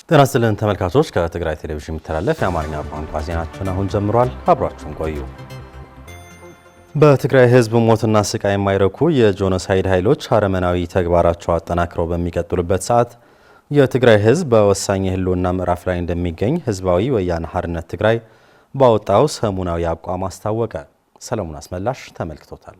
ጤና ይስጥልን ተመልካቾች ከትግራይ ቴሌቪዥን የሚተላለፍ የአማርኛ ቋንቋ ዜናችን አሁን ጀምሯል። አብራችሁን ቆዩ። በትግራይ ሕዝብ ሞትና ስቃይ የማይረኩ የጄኖሳይድ ኃይሎች አረመናዊ ተግባራቸው አጠናክረው በሚቀጥሉበት ሰዓት የትግራይ ሕዝብ በወሳኝ የህልውና ምዕራፍ ላይ እንደሚገኝ ህዝባዊ ወያነ ሓርነት ትግራይ ባወጣው ሰሙናዊ አቋም አስታወቀ። ሰለሞን አስመላሽ ተመልክቶታል።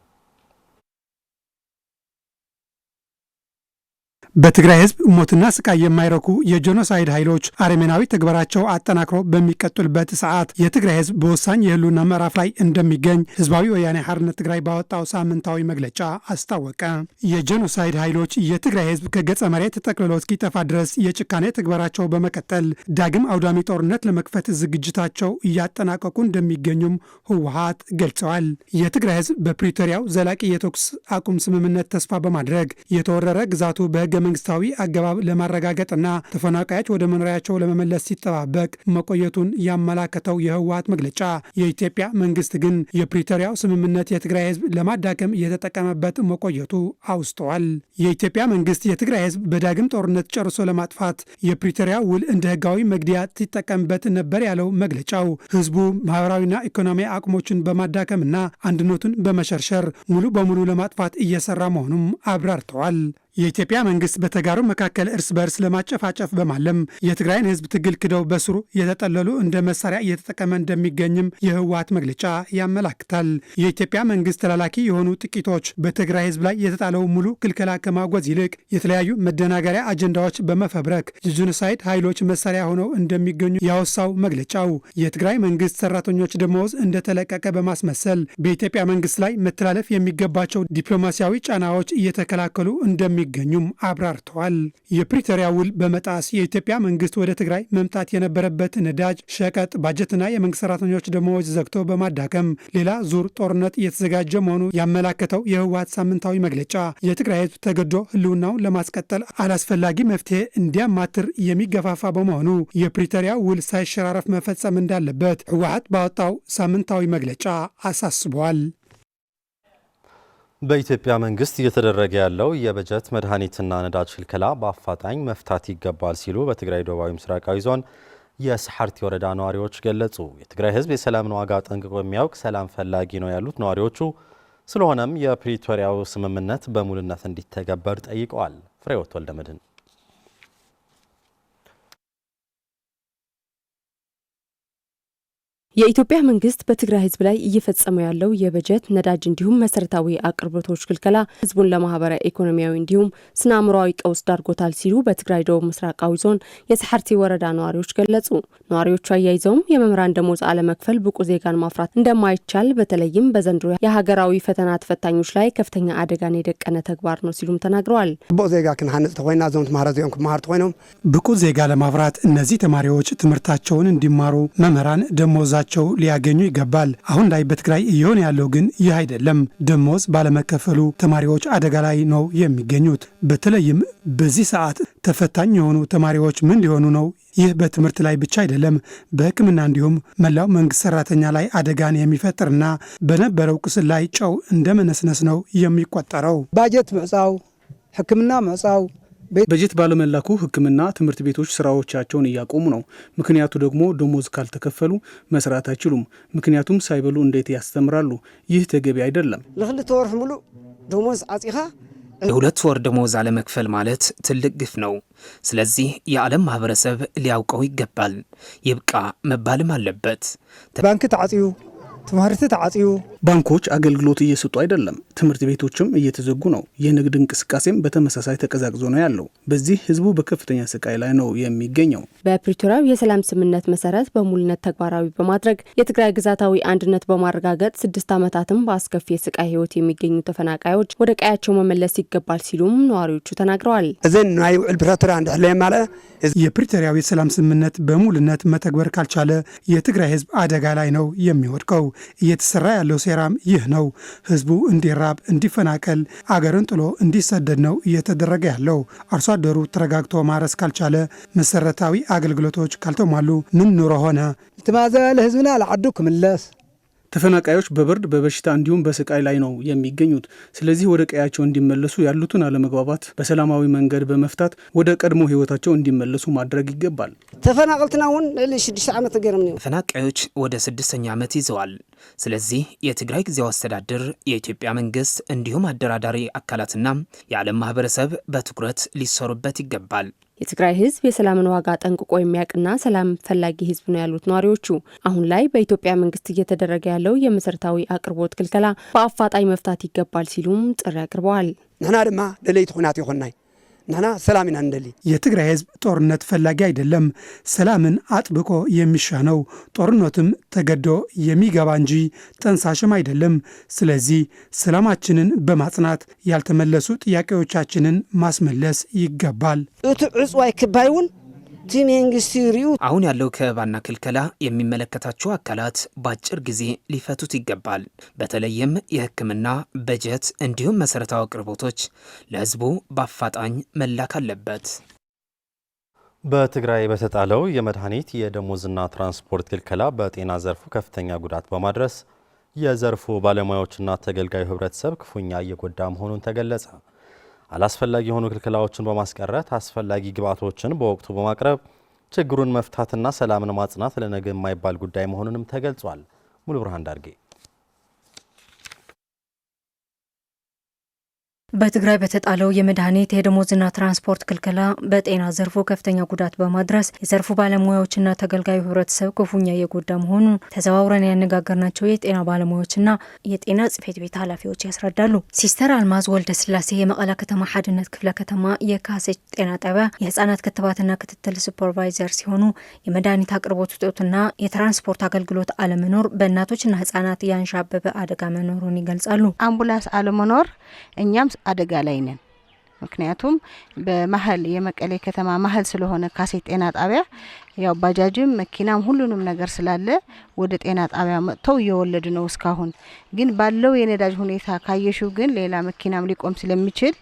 በትግራይ ህዝብ ሞትና ስቃይ የማይረኩ የጄኖሳይድ ኃይሎች አረመናዊ ተግባራቸው አጠናክሮ በሚቀጥሉበት ሰዓት የትግራይ ህዝብ በወሳኝ የህልውና ምዕራፍ ላይ እንደሚገኝ ህዝባዊ ወያነ ሓርነት ትግራይ ባወጣው ሳምንታዊ መግለጫ አስታወቀ። የጄኖሳይድ ኃይሎች የትግራይ ህዝብ ከገጸ መሬት ተጠቅልሎ እስኪጠፋ ድረስ የጭካኔ ተግባራቸው በመቀጠል ዳግም አውዳሚ ጦርነት ለመክፈት ዝግጅታቸው እያጠናቀቁ እንደሚገኙም ህወሓት ገልጸዋል። የትግራይ ህዝብ በፕሪቶሪያው ዘላቂ የተኩስ አቁም ስምምነት ተስፋ በማድረግ የተወረረ ግዛቱ በህገ መንግስታዊ አገባብ ለማረጋገጥና ተፈናቃዮች ወደ መኖሪያቸው ለመመለስ ሲጠባበቅ መቆየቱን ያመላከተው የህወሓት መግለጫ የኢትዮጵያ መንግስት ግን የፕሪቶሪያው ስምምነት የትግራይ ህዝብ ለማዳከም እየተጠቀመበት መቆየቱ አውስተዋል። የኢትዮጵያ መንግስት የትግራይ ህዝብ በዳግም ጦርነት ጨርሶ ለማጥፋት የፕሪቶሪያው ውል እንደ ህጋዊ መግዲያ ሲጠቀምበት ነበር ያለው መግለጫው ህዝቡ ማህበራዊና ኢኮኖሚያዊ አቅሞችን በማዳከምና አንድነቱን በመሸርሸር ሙሉ በሙሉ ለማጥፋት እየሰራ መሆኑም አብራርተዋል። የኢትዮጵያ መንግስት በተጋሩ መካከል እርስ በርስ ለማጨፋጨፍ በማለም የትግራይን ህዝብ ትግል ክደው በስሩ የተጠለሉ እንደ መሳሪያ እየተጠቀመ እንደሚገኝም የህወሓት መግለጫ ያመላክታል። የኢትዮጵያ መንግስት ተላላኪ የሆኑ ጥቂቶች በትግራይ ህዝብ ላይ የተጣለው ሙሉ ክልከላ ከማጓዝ ይልቅ የተለያዩ መደናገሪያ አጀንዳዎች በመፈብረክ የጄኖሳይድ ኃይሎች መሳሪያ ሆነው እንደሚገኙ ያወሳው መግለጫው የትግራይ መንግስት ሰራተኞች ደመወዝ እንደተለቀቀ በማስመሰል በኢትዮጵያ መንግስት ላይ መተላለፍ የሚገባቸው ዲፕሎማሲያዊ ጫናዎች እየተከላከሉ እንደሚገኙም አብራርተዋል። የፕሪቶሪያ ውል በመጣስ የኢትዮጵያ መንግስት ወደ ትግራይ መምጣት የነበረበት ነዳጅ፣ ሸቀጥ፣ ባጀትና የመንግስት ሰራተኞች ደመወዝ ዘግቶ በማዳከም ሌላ ዙር ጦርነት እየተዘጋጀ መሆኑ ያመላከተው የህወሓት ሳምንታዊ መግለጫ የትግራይ ህዝብ ተገዶ ህልውናውን ለማስቀጠል አላስፈላጊ መፍትሄ እንዲያማትር የሚገፋፋ በመሆኑ የፕሪቶሪያ ውል ሳይሸራረፍ መፈጸም እንዳለበት ህወሓት ባወጣው ሳምንታዊ መግለጫ አሳስቧል። በኢትዮጵያ መንግስት እየተደረገ ያለው የበጀት መድኃኒትና ነዳጅ ክልከላ በአፋጣኝ መፍታት ይገባል ሲሉ በትግራይ ደቡባዊ ምስራቃዊ ዞን የሰሓርቲ ወረዳ ነዋሪዎች ገለጹ። የትግራይ ህዝብ የሰላምን ዋጋ ጠንቅቆ የሚያውቅ ሰላም ፈላጊ ነው ያሉት ነዋሪዎቹ፣ ስለሆነም የፕሪቶሪያው ስምምነት በሙሉነት እንዲተገበር ጠይቀዋል። ፍሬህይወት ወልደመድህን የኢትዮጵያ መንግስት በትግራይ ህዝብ ላይ እየፈጸመው ያለው የበጀት ነዳጅ እንዲሁም መሰረታዊ አቅርቦቶች ክልከላ ህዝቡን ለማህበራዊ ኢኮኖሚያዊ እንዲሁም ስነ አእምሯዊ ቀውስ ዳርጎታል ሲሉ በትግራይ ደቡብ ምስራቃዊ ዞን የሰሓርቲ ወረዳ ነዋሪዎች ገለጹ። ነዋሪዎቹ አያይዘውም የመምህራን ደሞዝ አለመክፈል ብቁ ዜጋን ማፍራት እንደማይቻል በተለይም በዘንድሮ የሀገራዊ ፈተና ተፈታኞች ላይ ከፍተኛ አደጋን የደቀነ ተግባር ነው ሲሉም ተናግረዋል። ብቁ ዜጋ ክንሃንጽ ተኮይና ዞም ተማሃሮ ዚኦም ክመሃሩ ተኮይኖም ብቁ ዜጋ ለማፍራት እነዚህ ተማሪዎች ትምህርታቸውን እንዲማሩ መምህራን ደሞዝ ሊያገኙ ይገባል። አሁን ላይ በትግራይ እየሆነ ያለው ግን ይህ አይደለም። ደሞዝ ባለመከፈሉ ተማሪዎች አደጋ ላይ ነው የሚገኙት። በተለይም በዚህ ሰዓት ተፈታኝ የሆኑ ተማሪዎች ምን ሊሆኑ ነው? ይህ በትምህርት ላይ ብቻ አይደለም፣ በሕክምና እንዲሁም መላው መንግስት ሰራተኛ ላይ አደጋን የሚፈጥርና በነበረው ቁስል ላይ ጨው እንደ መነስነስ ነው የሚቆጠረው። ባጀት ምዕፃው፣ ሕክምና ምዕፃው በጀት ባለመላኩ ሕክምና ትምህርት ቤቶች ስራዎቻቸውን እያቆሙ ነው። ምክንያቱ ደግሞ ደሞዝ ካልተከፈሉ መስራት አይችሉም። ምክንያቱም ሳይበሉ እንዴት ያስተምራሉ? ይህ ተገቢ አይደለም። ለክልተ ወርሕ ሙሉ ደሞዝ አጽኻ የሁለት ወር ደሞዝ አለመክፈል ማለት ትልቅ ግፍ ነው። ስለዚህ የዓለም ማህበረሰብ ሊያውቀው ይገባል። ይብቃ መባልም አለበት። ባንክ ተዓጽዩ፣ ትምህርት ተዓጽዩ፣ ባንኮች አገልግሎት እየሰጡ አይደለም። ትምህርት ቤቶችም እየተዘጉ ነው። የንግድ እንቅስቃሴም በተመሳሳይ ተቀዛቅዞ ነው ያለው። በዚህ ህዝቡ በከፍተኛ ስቃይ ላይ ነው የሚገኘው። በፕሪቶሪያው የሰላም ስምምነት መሰረት በሙሉነት ተግባራዊ በማድረግ የትግራይ ግዛታዊ አንድነት በማረጋገጥ 6 ዓመታትም በአስከፊ የስቃይ ህይወት የሚገኙ ተፈናቃዮች ወደ ቀያቸው መመለስ ይገባል ሲሉም ነዋሪዎቹ ተናግረዋል። እዘን ናይ ውዕል ፕሪቶሪያ እንድሕለየ ማለት የፕሪቶሪያው የሰላም ስምምነት በሙሉነት መተግበር ካልቻለ የትግራይ ህዝብ አደጋ ላይ ነው የሚወድቀው። እየተሰራ ያለው ሴራም ይህ ነው። ህዝቡ እንዲራብ፣ እንዲፈናቀል፣ አገርን ጥሎ እንዲሰደድ ነው እየተደረገ ያለው። አርሶ አደሩ ተረጋግቶ ማረስ ካልቻለ፣ መሰረታዊ አገልግሎቶች ካልተሟሉ ምን ኑሮ ሆነ? ተማዘለ ህዝብና ለዓዱ ክምለስ ተፈናቃዮች በብርድ በበሽታ እንዲሁም በስቃይ ላይ ነው የሚገኙት። ስለዚህ ወደ ቀያቸው እንዲመለሱ ያሉትን አለመግባባት በሰላማዊ መንገድ በመፍታት ወደ ቀድሞ ህይወታቸው እንዲመለሱ ማድረግ ይገባል። ተፈናቀልትናውን ለ6 ዓመት ገረም ነው። ተፈናቃዮች ወደ 6ኛ ዓመት ይዘዋል። ስለዚህ የትግራይ ጊዜያዊ አስተዳደር፣ የኢትዮጵያ መንግስት እንዲሁም አደራዳሪ አካላትና የዓለም ማህበረሰብ በትኩረት ሊሰሩበት ይገባል። የትግራይ ህዝብ የሰላምን ዋጋ ጠንቅቆ የሚያውቅና ሰላም ፈላጊ ህዝብ ነው ያሉት ነዋሪዎቹ አሁን ላይ በኢትዮጵያ መንግስት እየተደረገ ያለው የመሰረታዊ አቅርቦት ክልከላ በአፋጣኝ መፍታት ይገባል ሲሉም ጥሪ አቅርበዋል። ንሕና ድማ ደለይቲ ኩናት ይኾንናይ ንሕና ሰላም ኢና እንደሊ። የትግራይ ህዝብ ጦርነት ፈላጊ አይደለም፣ ሰላምን አጥብቆ የሚሻ ነው። ጦርነትም ተገዶ የሚገባ እንጂ ጠንሳሽም አይደለም። ስለዚህ ሰላማችንን በማጽናት ያልተመለሱ ጥያቄዎቻችንን ማስመለስ ይገባል። እቲ ዕጽዋይ ክባይውን መንግስት ሪዩ አሁን ያለው ከበባና ክልከላ የሚመለከታቸው አካላት በአጭር ጊዜ ሊፈቱት ይገባል። በተለይም የሕክምና በጀት እንዲሁም መሰረታዊ አቅርቦቶች ለህዝቡ በአፋጣኝ መላክ አለበት። በትግራይ በተጣለው የመድኃኒት የደሞዝና ትራንስፖርት ክልከላ በጤና ዘርፉ ከፍተኛ ጉዳት በማድረስ የዘርፉ ባለሙያዎችና ተገልጋዩ ህብረተሰብ ክፉኛ እየጎዳ መሆኑን ተገለጸ። አላስፈላጊ የሆኑ ክልከላዎችን በማስቀረት አስፈላጊ ግብዓቶችን በወቅቱ በማቅረብ ችግሩን መፍታትና ሰላምን ማጽናት ለነገ የማይባል ጉዳይ መሆኑንም ተገልጿል። ሙሉ ብርሃን ዳርጌ በትግራይ በተጣለው የመድኃኒት የደሞዝና ትራንስፖርት ክልከላ በጤና ዘርፉ ከፍተኛ ጉዳት በማድረስ የዘርፉ ባለሙያዎችና ተገልጋዩ ህብረተሰብ ክፉኛ እየጎዳ መሆኑን ተዘዋውረን ያነጋገርናቸው የጤና ባለሙያዎችና የጤና ጽሕፈት ቤት ኃላፊዎች ያስረዳሉ። ሲስተር አልማዝ ወልደ ስላሴ የመቀለ ከተማ ሓድነት ክፍለ ከተማ የካሴት ጤና ጣቢያ የህፃናት ክትባትና ክትትል ሱፐርቫይዘር ሲሆኑ የመድኃኒት አቅርቦት እጦትና የትራንስፖርት አገልግሎት አለመኖር በእናቶችና ህፃናት ያንዣበበ አደጋ መኖሩን ይገልጻሉ። አምቡላንስ አለመኖር እኛም አደጋ ላይ ነን። ምክንያቱም በመሀል የመቀሌ ከተማ መሀል ስለሆነ ካሴት ጤና ጣቢያ ያው ባጃጅም መኪናም ሁሉንም ነገር ስላለ ወደ ጤና ጣቢያ መጥተው እየወለዱ ነው። እስካሁን ግን ባለው የነዳጅ ሁኔታ ካየሹ ግን ሌላ መኪናም ሊቆም ስለሚችል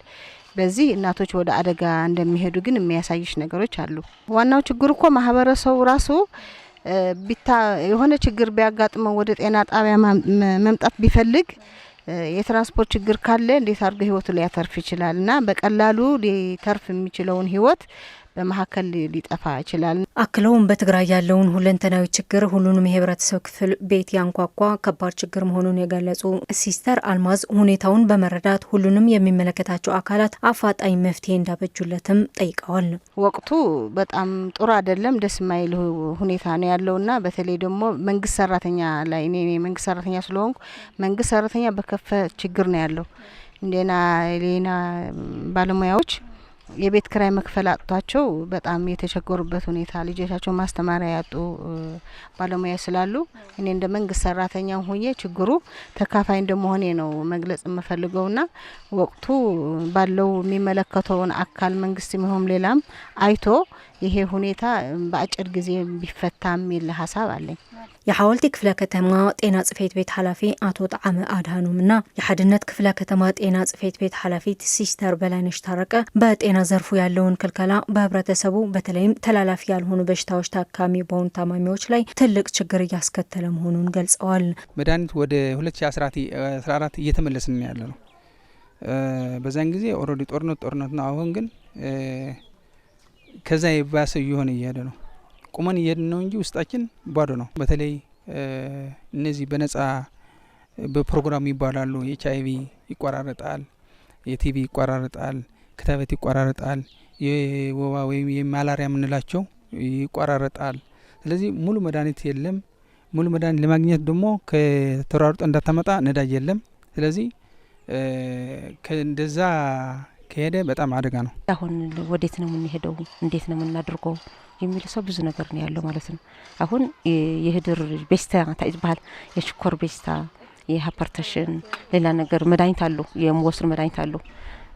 በዚህ እናቶች ወደ አደጋ እንደሚሄዱ ግን የሚያሳይሽ ነገሮች አሉ። ዋናው ችግር እኮ ማህበረሰቡ ራሱ የሆነ ችግር ቢያጋጥመው ወደ ጤና ጣቢያ መምጣት ቢፈልግ የትራንስፖርት ችግር ካለ እንዴት አድርጎ ህይወቱ ሊያተርፍ ይችላልና በቀላሉ ሊተርፍ የሚችለውን ህይወት በመሐከል ሊጠፋ ይችላል። አክለውም በትግራይ ያለውን ሁለንተናዊ ችግር ሁሉንም የህብረተሰብ ክፍል ቤት ያንኳኳ ከባድ ችግር መሆኑን የገለጹ ሲስተር አልማዝ ሁኔታውን በመረዳት ሁሉንም የሚመለከታቸው አካላት አፋጣኝ መፍትሄ እንዳበጁለትም ጠይቀዋል። ወቅቱ በጣም ጥሩ አይደለም፣ ደስ የማይል ሁኔታ ነው ያለውና በተለይ ደግሞ መንግስት ሰራተኛ ላይ እኔ መንግስት ሰራተኛ ስለሆንኩ መንግስት ሰራተኛ በከፈ ችግር ነው ያለው። እንደና ሌና ባለሙያዎች የቤት ክራይ መክፈል አጥቷቸው በጣም የተቸገሩበት ሁኔታ ልጆቻቸው ማስተማሪያ ያጡ ባለሙያ ስላሉ እኔ እንደ መንግስት ሰራተኛ ሆኜ ችግሩ ተካፋይ እንደመሆኔ ነው መግለጽ የምፈልገውና ወቅቱ ባለው የሚመለከተውን አካል መንግስት የሚሆን ሌላም አይቶ ይሄ ሁኔታ በአጭር ጊዜ ቢፈታ የሚል ሀሳብ አለኝ። የሐወልቲ ክፍለ ከተማ ጤና ጽሕፈት ቤት ኃላፊ አቶ ጣዕመ አድሃኖምና የሓድነት ክፍለ ከተማ ጤና ጽሕፈት ቤት ኃላፊት ሲስተር በላይነሽ ታረቀ በጤና ዘርፉ ያለውን ክልከላ በህብረተሰቡ በተለይም ተላላፊ ያልሆኑ በሽታዎች ታካሚ በሆኑ ታማሚዎች ላይ ትልቅ ችግር እያስከተለ መሆኑን ገልጸዋል። መድኃኒት ወደ 2014 እየተመለስን ያለ ነው። በዛን ጊዜ ኦልሬዲ ጦርነት ነው። አሁን ግን ከዛ የባሰ እየሆነ እየሄደ ነው። ቁመን እየሄድን ነው እንጂ ውስጣችን ባዶ ነው። በተለይ እነዚህ በነጻ በፕሮግራም ይባላሉ። የኤችአይቪ ይቆራረጣል፣ የቲቪ ይቆራረጣል፣ ክትባት ይቆራረጣል፣ የወባ ወይም የማላሪያ የምንላቸው ይቆራረጣል። ስለዚህ ሙሉ መድኃኒት የለም። ሙሉ መድኃኒት ለማግኘት ደግሞ ከተሯሩጦ እንዳታመጣ ነዳጅ የለም። ስለዚህ እንደዛ ከሄደ በጣም አደጋ ነው። አሁን ወዴት ነው የምንሄደው? እንዴት ነው የምናደርገው? የሚል ሰው ብዙ ነገር ነው ያለው ማለት ነው። አሁን የህድር ቤስታ ታይባል፣ የሽኮር ቤስታ፣ የሃይፐርቴንሽን ሌላ ነገር መድኃኒት አለው፣ የሞወስር መድኃኒት አለው።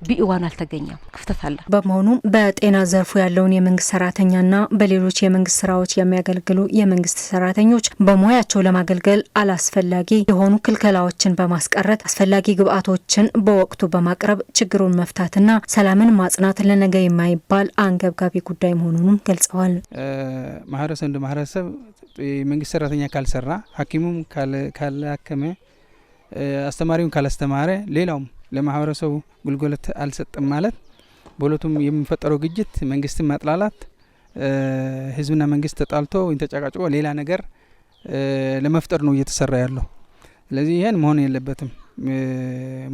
ቢኢዋን አልተገኘም፣ ክፍተት አለ። በመሆኑም በጤና ዘርፉ ያለውን የመንግስት ሰራተኛና በሌሎች የመንግስት ስራዎች የሚያገለግሉ የመንግስት ሰራተኞች በሙያቸው ለማገልገል አላስፈላጊ የሆኑ ክልከላዎችን በማስቀረት አስፈላጊ ግብአቶችን በወቅቱ በማቅረብ ችግሩን መፍታትና ሰላምን ማጽናት ለነገ የማይባል አንገብጋቢ ጉዳይ መሆኑንም ገልጸዋል። ማህበረሰብ እንደ ማህበረሰብ የመንግስት ሰራተኛ ካልሰራ፣ ሐኪሙም ካላከመ፣ አስተማሪውን ካላስተማረ ሌላውም ለማህበረሰቡ ግልጋሎት አልሰጠም ማለት በሁለቱም የሚፈጠረው ግጭት መንግስትን ማጥላላት ህዝብና መንግስት ተጣልቶ ወይ ተጫቃጭቆ ሌላ ነገር ለመፍጠር ነው እየተሰራ ያለው። ስለዚህ ይሄን መሆን የለበትም፣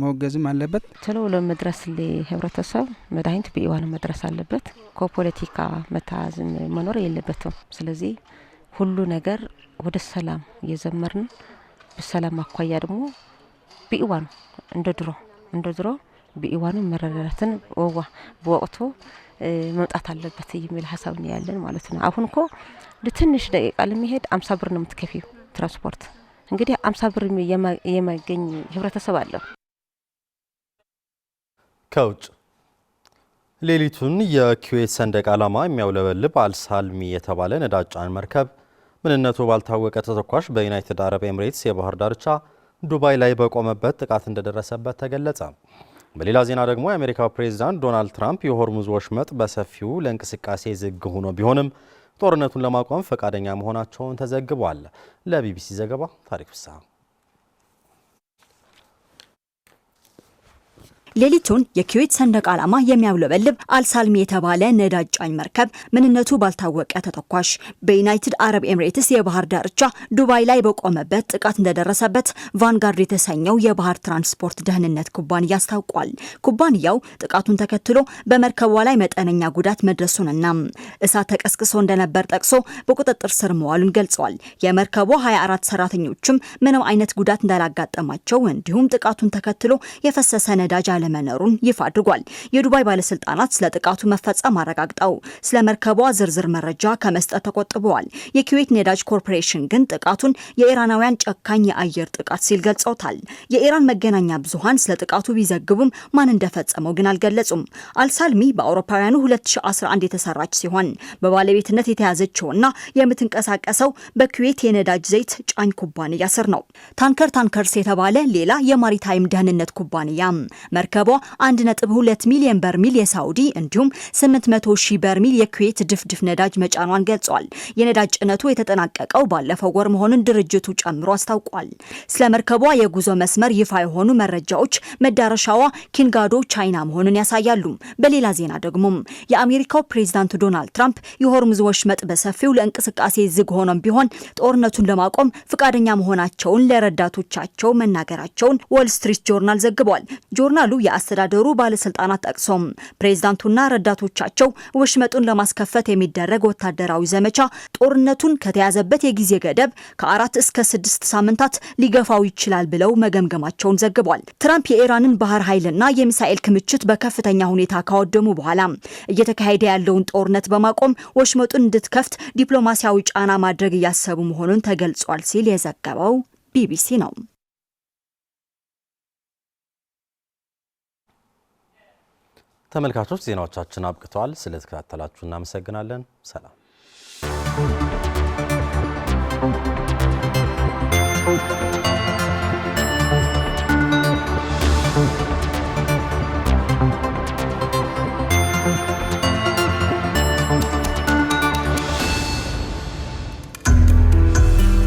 መወገዝም አለበት። ቶሎ ለመድረስ ለህብረተሰብ መድኃኒት ቢኢዋን መድረስ አለበት። ከፖለቲካ መታዝም መኖር የለበትም። ስለዚህ ሁሉ ነገር ወደ ሰላም እየዘመርን በሰላም አኳያ ደግሞ ቢኢዋን እንደ ድሮ ቢኢዋን መረዳዳትን በወቅቱ መውጣት አለበት የሚል ሀሳብ ነው ያለን ማለት ነው። አሁን እኮ ለትንሽ ደቂቃ ለመሄድ 50 ብር ነው የምትከፊው ትራንስፖርት። እንግዲህ 50 ብር የማገኝ ህብረተሰብ አለ። ከውጭ ሌሊቱን የኩዌት ሰንደቅ ዓላማ የሚያውለበልብ አልሳልሚ የተባለ ነዳጅ ጫኝ መርከብ ምንነቱ ባልታወቀ ተተኳሽ በዩናይትድ አረብ ኤምሬትስ የባህር ዳርቻ ዱባይ ላይ በቆመበት ጥቃት እንደደረሰበት ተገለጸ። በሌላ ዜና ደግሞ የአሜሪካው ፕሬዝዳንት ዶናልድ ትራምፕ የሆርሙዝ ወሽመጥ በሰፊው ለእንቅስቃሴ ዝግ ሆኖ ቢሆንም ጦርነቱን ለማቆም ፈቃደኛ መሆናቸውን ተዘግቧል። ለቢቢሲ ዘገባ ታሪክ ፍስሐ። ሌሊቱን የኩዌት ሰንደቅ ዓላማ የሚያውለበልብ አልሳልሚ የተባለ ነዳጅ ጫኝ መርከብ ምንነቱ ባልታወቀ ተተኳሽ በዩናይትድ አረብ ኤምሬትስ የባህር ዳርቻ ዱባይ ላይ በቆመበት ጥቃት እንደደረሰበት ቫንጋርድ የተሰኘው የባህር ትራንስፖርት ደህንነት ኩባንያ አስታውቋል። ኩባንያው ጥቃቱን ተከትሎ በመርከቧ ላይ መጠነኛ ጉዳት መድረሱንና እሳት ተቀስቅሶ እንደነበር ጠቅሶ በቁጥጥር ስር መዋሉን ገልጿል። የመርከቧ 24 ሰራተኞችም ምንም አይነት ጉዳት እንዳላጋጠማቸው እንዲሁም ጥቃቱን ተከትሎ የፈሰሰ ነዳጅ መኖሩን ይፋ አድርጓል። የዱባይ ባለስልጣናት ስለ ጥቃቱ መፈጸም አረጋግጠው ስለ መርከቧ ዝርዝር መረጃ ከመስጠት ተቆጥበዋል። የኩዌት ነዳጅ ኮርፖሬሽን ግን ጥቃቱን የኢራናውያን ጨካኝ የአየር ጥቃት ሲል ገልጸውታል። የኢራን መገናኛ ብዙሃን ስለ ጥቃቱ ቢዘግቡም ማን እንደፈጸመው ግን አልገለጹም። አልሳልሚ በአውሮፓውያኑ 2011 የተሰራች ሲሆን በባለቤትነት የተያዘችውና የምትንቀሳቀሰው በኩዌት የነዳጅ ዘይት ጫኝ ኩባንያ ስር ነው። ታንከርስ የተባለ ሌላ የማሪታይም ደህንነት ኩባንያ መርከቧ 1.2 ሚሊዮን በርሚል የሳውዲ እንዲሁም 800,000 በርሚል የኩዌት ድፍድፍ ነዳጅ መጫኗን ገልጿል። የነዳጅ ጭነቱ የተጠናቀቀው ባለፈው ወር መሆኑን ድርጅቱ ጨምሮ አስታውቋል። ስለ መርከቧ የጉዞ መስመር ይፋ የሆኑ መረጃዎች መዳረሻዋ ኪንጋዶ ቻይና መሆኑን ያሳያሉ። በሌላ ዜና ደግሞ የአሜሪካው ፕሬዝዳንት ዶናልድ ትራምፕ የሆርሙዝ ወሽመጥ በሰፊው ለእንቅስቃሴ ዝግ ሆኖም ቢሆን ጦርነቱን ለማቆም ፈቃደኛ መሆናቸውን ለረዳቶቻቸው መናገራቸውን ዎል ስትሪት ጆርናል ዘግቧል። ጆርናሉ የአስተዳደሩ ባለስልጣናት ጠቅሶም ፕሬዝዳንቱና ረዳቶቻቸው ወሽመጡን ለማስከፈት የሚደረግ ወታደራዊ ዘመቻ ጦርነቱን ከተያዘበት የጊዜ ገደብ ከ4 እስከ 6 ሳምንታት ሊገፋው ይችላል ብለው መገምገማቸውን ዘግቧል። ትራምፕ የኢራንን ባህር ኃይልና የሚሳኤል ክምችት በከፍተኛ ሁኔታ ካወደሙ በኋላ እየተካሄደ ያለውን ጦርነት በማቆም ወሽመጡን እንድትከፍት ዲፕሎማሲያዊ ጫና ማድረግ እያሰቡ መሆኑን ተገልጿል ሲል የዘገበው ቢቢሲ ነው። ተመልካቾች ዜናዎቻችን አብቅተዋል። ስለተከታተላችሁ እናመሰግናለን። ሰላም።